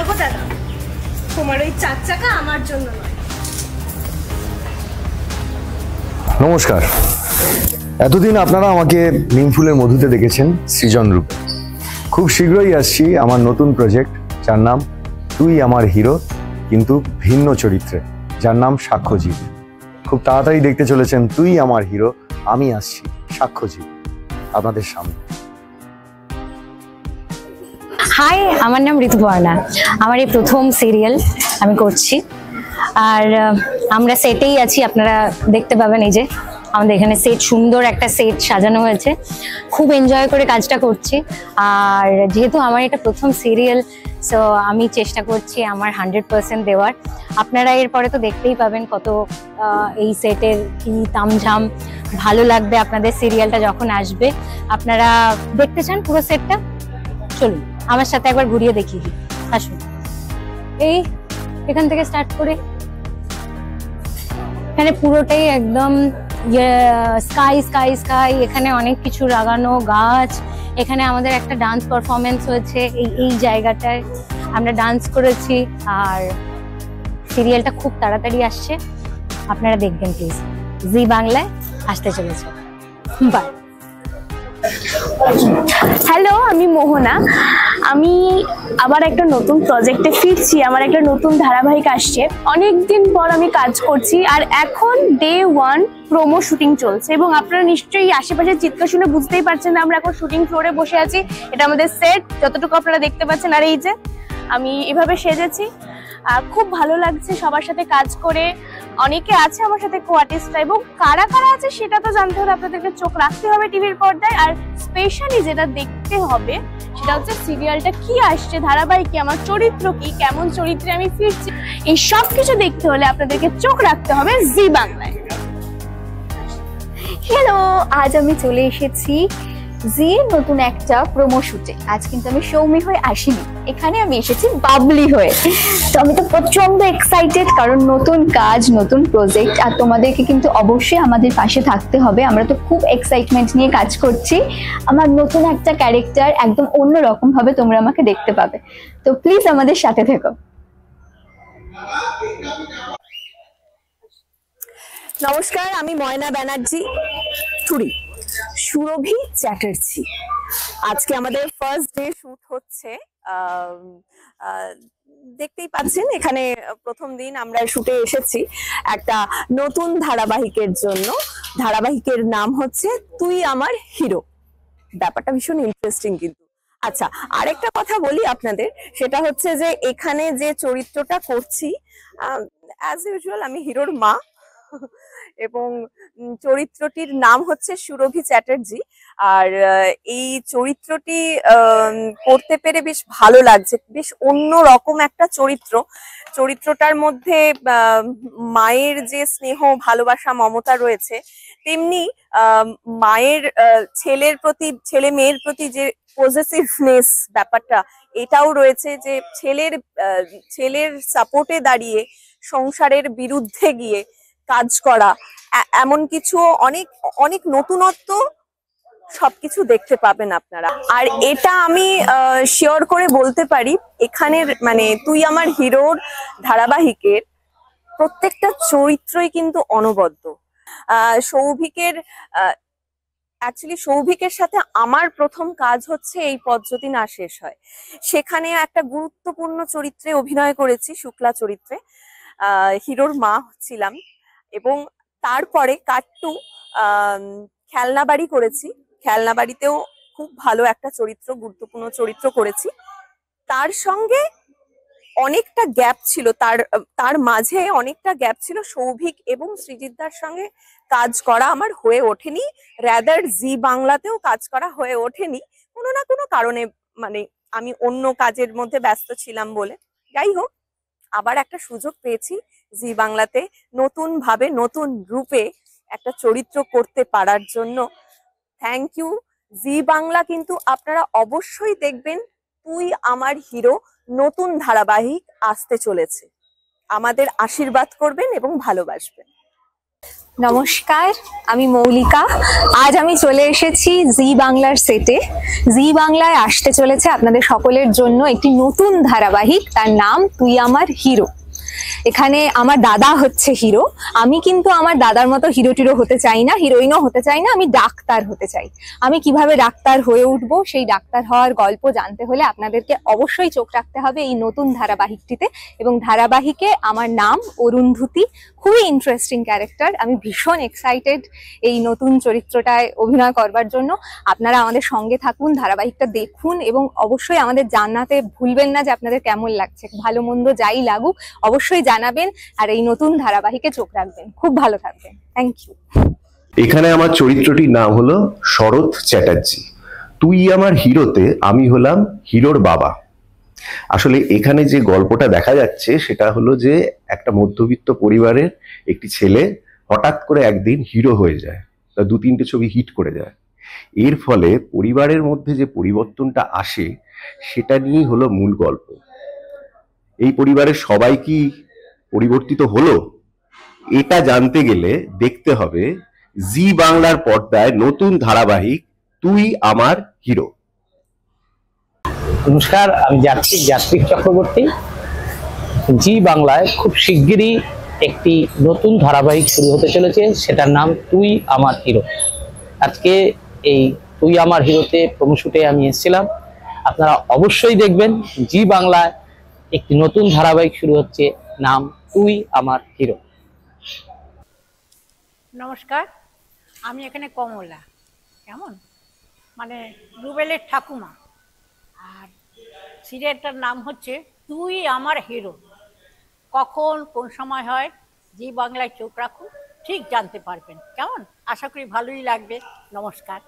গো দাদা, তোমার ওই 4 চাকা আমার জন্য নয়। নমস্কার। এতদিন আপনারা আমাকে নিমফুলের মধুতে দেখেছেন সৃজন রূপে। খুব শীঘ্রই আসছি আমার নতুন প্রজেক্ট, যার নাম তুই আমার হিরো, কিন্তু ভিন্ন চরিত্রে, যার নাম সাক্ষ্যজিৎ। খুব তাড়াতাড়ি দেখতে চলেছেন তুই আমার হিরো, আমি আসছি সাক্ষ্যজিৎ আপনাদের সামনে। হাই, আমার নাম ঋতুপর্ণা। আমার এই প্রথম সিরিয়াল আমি করছি, আর আমরা সেটেই আছি। আপনারা দেখতে পাবেন, এই যে আমাদের এখানে সেট, সুন্দর একটা সেট সাজানো হয়েছে। খুব এনজয় করে কাজটা করছি। আর যেহেতু আমার এটা প্রথম সিরিয়াল, সো আমি চেষ্টা করছি আমার 100% দেওয়ার। আপনারা এরপরে তো দেখতেই পাবেন কত এই সেটের কি তামঝাম। ভালো লাগবে আপনাদের সিরিয়ালটা যখন আসবে। আপনারা দেখতে চান পুরো সেটটা? চলুন আমার সাথে একবার ঘুরিয়ে দেখিয়ে দিই, আসুন। এই এখান থেকে স্টার্ট করে এখানে পুরোটাই একদম স্কাই স্কাই স্কাই। এখানে অনেক কিছু লাগানো, গাছ। এখানে আমাদের একটা ডান্স পারফরমেন্স হয়েছে, এই জায়গাটায় আমরা ডান্স করেছি। আর সিরিয়ালটা খুব তাড়াতাড়ি আসছে, আপনারা দেখবেন প্লিজ। জি বাংলায় আসতে চলেছে। বাই। হ্যালো, আমি মোহনা। আমি আবার একটা নতুন প্রজেক্টে ফিরছি। আমার একটা নতুন ধারাবাহিক আসছে, অনেকদিন পর আমি কাজ করছি। আর এখন ডে 1 প্রোমো শুটিং চলছে, এবং আপনারা নিশ্চয়ই আশেপাশে চিৎকার শুনে বুঝতেই পারছেন যে আমরা এখন শুটিং ফ্লোরে বসে আছি। এটা আমাদের সেট, যতটুকু আপনারা দেখতে পাচ্ছেন। আর এই যে আমি এভাবে সেজেছি, খুব ভালো লাগছে সবার সাথে কাজ করে। অনেকে আছে আমার সাথে কো-আর্টিস্টরা, এবং কারা কারা আছে সেটা তো জানতে হলে আপনাদেরকে চোখ রাখতে হবে টিভির পর্দায়। আর স্পেশালি যেটা দেখতে হবে সেটা হচ্ছে সিরিয়ালটা কি আসছে, ধারাবাহিকে আমার চরিত্র কি, কেমন চরিত্রে আমি ফিরছি। এই সব কিছু দেখতে হলে আপনাদেরকে চোখ রাখতে হবে জি বাংলায়। হ্যালো, আজ আমি চলে এসেছি জির নতুন একটা প্রোমো শুটে। আজ কিন্তু আমি সৌমি হয়ে আসিনি, এখানে আমি এসেছি বাবলি হয়ে। তো আমি তো প্রচন্ড এক্সাইটেড, কারণ নতুন কাজ, নতুন প্রজেক্ট। আর তোমাদেরকে কিন্তু অবশ্যই আমাদের পাশে থাকতে হবে। আমরা তো খুব এক্সাইটমেন্ট নিয়ে কাজ করছি। আমার নতুন একটা ক্যারেক্টার, একদম অন্যরকম ভাবে তোমরা আমাকে দেখতে পাবে। তো প্লিজ আমাদের সাথে থেকো। নমস্কার, আমি ময়না ব্যানার্জি চুরি, সুরভি চ্যাটার্জি। আজকে আমাদের ফার্স্ট ডে শুট হচ্ছে। দেখতেই পাচ্ছেন এখানে প্রথম দিন আমরা শুটে এসেছি একটা নতুন ধারাবাহিকের জন্য। ধারাবাহিকের নাম হচ্ছে তুই আমার হিরো। ব্যাপারটা ভীষণ ইন্টারেস্টিং কিন্তু। আচ্ছা, আরেকটা কথা বলি আপনাদের, সেটা হচ্ছে যে এখানে যে চরিত্রটা করছি, অ্যাজ ইউজুয়াল আমি হিরোর মা, এবং চরিত্রটির নাম হচ্ছে সুরভি চ্যাটার্জি। আর এই চরিত্রটি করতে পেরে বেশ ভালো লাগছে। বেশ অন্য রকম একটা চরিত্রটার মধ্যে মায়ের যে স্নেহ, ভালোবাসা, মমতা রয়েছে, তেমনি মায়ের ছেলে মেয়ের প্রতি যে পজেসিভনেস ব্যাপারটা, এটাও রয়েছে। যে ছেলের সাপোর্টে দাঁড়িয়ে সংসারের বিরুদ্ধে গিয়ে কাজ করা, এমন কিছু অনেক অনেক নতুনত্ব সবকিছু দেখতে পাবেন আপনারা। আর এটা আমি শিওর করে বলতে পারি, এখানের মানে তুই আমার হিরোর ধারাবাহিকের প্রত্যেকটা চরিত্রই কিন্তু অনবদ্য। সৌভিকের সাথে আমার প্রথম কাজ হচ্ছে এই পথ যদি না শেষ হয়। সেখানে একটা গুরুত্বপূর্ণ চরিত্রে অভিনয় করেছি, শুক্লা চরিত্রে হিরোর মা ছিলাম। এবং তারপরে কাট্টু খেলনা বাড়ি করেছি। খেলনা বাড়িতেও খুব ভালো একটা গুরুত্বপূর্ণ চরিত্র করেছি। তার সঙ্গে অনেকটা গ্যাপ ছিল, তার মাঝে অনেকটা গ্যাপ ছিল। সৌভিক এবং সৃজিতদার সঙ্গে কাজ করা আমার হয়ে ওঠেনি, রাদার জি বাংলাতেও কাজ করা হয়ে ওঠেনি কোনো না কোনো কারণে। মানে আমি অন্য কাজের মধ্যে ব্যস্ত ছিলাম বলে। যাই হোক, আবার একটা সুযোগ পেয়েছি জি বাংলাতে নতুন ভাবে, নতুন রূপে একটা চরিত্র করতে পারার জন্য। থ্যাংক ইউ জি বাংলা। কিন্তু আপনারা অবশ্যই দেখবেন তুই আমার হিরো নতুন ধারাবাহিক আসতে চলেছে। আমাদের আশীর্বাদ করবেন এবং ভালোবাসবেন। নমস্কার, আমি মৌলিকা। আজ আমি চলে এসেছি জি বাংলার সেটে। জি বাংলায় আসতে চলেছে আপনাদের সকলের জন্য একটি নতুন ধারাবাহিক, তার নাম তুই আমার হিরো। এখানে আমার দাদা হচ্ছে হিরো। আমি কিন্তু আমার দাদার মতো হিরো টিরো হতে চাই না, হিরোইনও হতে চাই না, আমি ডাক্তার হতে চাই। আমি কিভাবে ডাক্তার হয়ে উঠবো, সেই ডাক্তার হওয়ার গল্প জানতে হলে আপনাদেরকে অবশ্যই চোখ রাখতে হবে এই নতুন ধারাবাহিকটিতে। এবং ধারাবাহিকে আমার নাম অরুন্ধতী। খুবই ইন্টারেস্টিং ক্যারেক্টার। আমি ভীষণ এক্সাইটেড এই নতুন চরিত্রটায় অভিনয় করবার জন্য। আপনারা আমাদের সঙ্গে থাকুন, ধারাবাহিকটা দেখুন এবং অবশ্যই আমাদের জানাতে ভুলবেন না যে আপনাদের কেমন লাগছে। ভালো মন্দ যাই লাগুক অবশ্যই জানাবেন, আর এই নতুন ধারাবাহিকে চোখ রাখবেন। খুব ভালো থাকবেন। Thank you. এখানে আমার চরিত্রটির নাম হলো শরৎ চ্যাটার্জি। তুই আমার হিরোতে আমি হলাম হিরোর বাবা। আসলে এখানে যে গল্পটা দেখা যাচ্ছে সেটা হলো যে একটা মধ্যবিত্ত পরিবারের একটি ছেলে হঠাৎ করে একদিন হিরো হয়ে যায়, তার 2-3টে ছবি হিট করে যায়। এর ফলে পরিবারের মধ্যে যে পরিবর্তনটা আসে সেটা নিয়েই হলো মূল গল্প। এই পরিবারের সবাই কি পরিবর্তিত হলো, এটা জানতে গেলে দেখতে হবে জি বাংলার পর্দায় নতুন ধারাবাহিক তুই আমার হিরো। নমস্কার, আমি যাত্রিক চক্রবর্তী। জি বাংলায় খুব শিগগিরই একটি নতুন ধারাবাহিক শুরু হতে চলেছে, সেটার নাম তুই আমার হিরো। আজকে এই তুই আমার হিরোতে প্রোমো শুটে আমি এসেছিলাম। আপনারা অবশ্যই দেখবেন। জি বাংলায় একটি নতুন ধারাবাহিক শুরু হচ্ছে, নাম তুই আমার হিরো। নমস্কার, আমি এখানে কমলা, কেমন মানে রুবেলের ঠাকুমা। আর সিরিয়ালটার নাম হচ্ছে তুই আমার হিরো। কখন কোন সময় হয় জি বাংলায় চোখ রাখুন, ঠিক জানতে পারবেন। কেমন, আশা করি ভালোই লাগবে। নমস্কার।